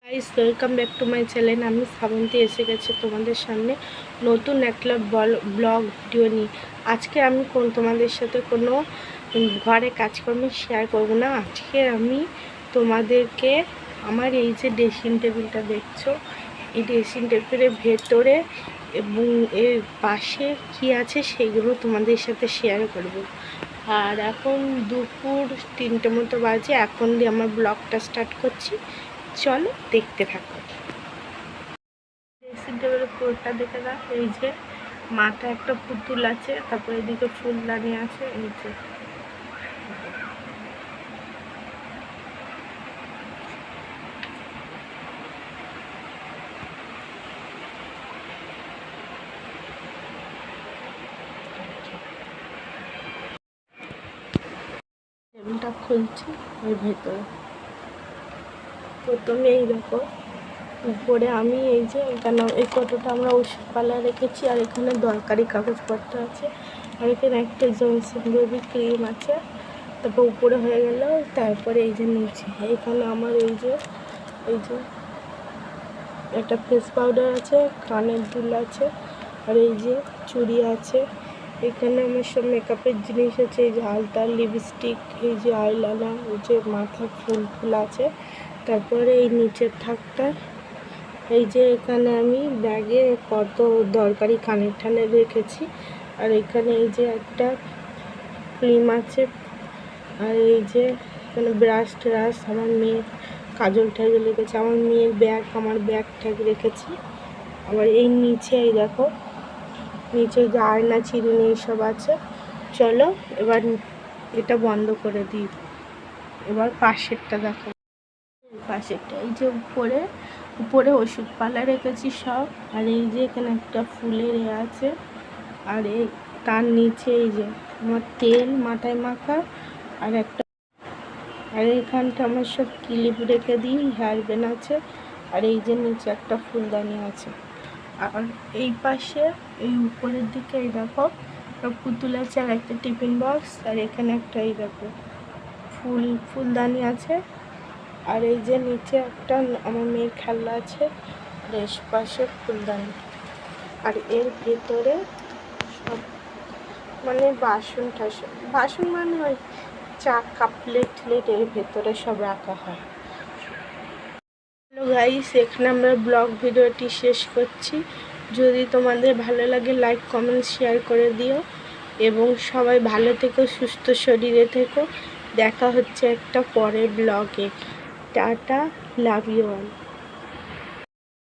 Guys, welcome back to my channel. আমি শ্রাবন্তী এসে গেছি তোমাদের সামনে নতুন একটা ব্লগ ভিডিও নিয়ে। আজকে আমি তোমাদের সাথে কোনো ঘরে কাজকর্ম শেয়ার করব না। আজকে আমি তোমাদেরকে আমার এই যে ড্রেসিং টেবিলটা দেখছো, এই ড্রেসিং টেবিলের ভেতরে এবং এর পাশে কি আছে সেগুলো তোমাদের সাথে শেয়ার করব। আর এখন দুপুর 3টে মতো বাজে। এখন দিয়ে আমার ব্লগটা স্টার্ট করছি, চলো দেখতে থাকো। ড্রেসিং টেবিলের পুরোটা দেখে দাও। এই যে মাথায় একটা পুতুল আছে, তারপরে এদিকে ফুলদানি আছে। এই যে টেবিলটা খুলছি। এর ভেতরে প্রথমে এই দেখো, উপরে আমি এই যে এখানে এই কতটা আমরা ওষুধপালা রেখেছি, আর এখানে দরকারি কাগজপত্র আছে, আর এখানে একটা জনসন বেবি ক্রিম আছে। তারপর উপরে হয়ে গেল, তারপরে এই যে নিচে এখানে আমার এই যে একটা ফেস পাউডার আছে, কানের দুল আছে, আর এই যে চুড়ি আছে। এখানে আমার সব মেকআপের জিনিস আছে, এই যে আলতা, লিপস্টিক, এই যে আইলাইনার, এই যে মাথার ফুল আছে। তারপরে এই নিচের থাকটা এই যে এখানে আমি ব্যাগে কত দরকারি কানের ঠানের রেখেছি। আর এখানে এই যে একটা ক্রিম আছে, আর এই যে এখানে ব্রাশ ট্রাশ, আমার মেয়ের কাজল টাজল রেখেছি, আমার মেয়ের ব্যাগ, আমার ব্যাগ ট্যাগ রেখেছি। আবার এই নিচে এই দেখো, নিচে যে আয়না চিরুনি এইসব আছে। চলো এবার এটা বন্ধ করে দিই। এবার পাশেরটা দেখো, পাশেরটা এই যে উপরে ওষুধপালা রেখেছি সব। আর এই যে এখানে একটা ফুলের আছে, আর এই তার নিচে এই যে আমার তেল মাথায় মাখা, আর একটা, আর এইখানটা আমার সব ক্লিপ রেখে দিই, হেয়ার ব্যান্ড আছে। আর এই যে নিচে একটা ফুলদানি আছে। আর এই পাশে এই উপরের দিকে এই দেখো পুতুল আছে, আর একটা টিফিন বক্স, আর এখানে একটা এই দেখো ফুলদানি আছে। আর এই যে নিচে একটা আমার মেয়ের খেলনা আছে, আর এর পাশে ফুলদানি। আর এর ভেতরে সব মানে বাসন মানে ওই চা কাপ প্লেট এর ভেতরে সব রাখা হয়। হ্যালো গাইস, এখানে আমরা ব্লগ ভিডিওটি শেষ করছি। যদি তোমাদের ভালো লাগে লাইক কমেন্ট শেয়ার করে দিও, এবং সবাই ভালো থেকো, সুস্থ শরীরে থেকো। দেখা হচ্ছে একটা পরের ব্লগে। Tata, love you all.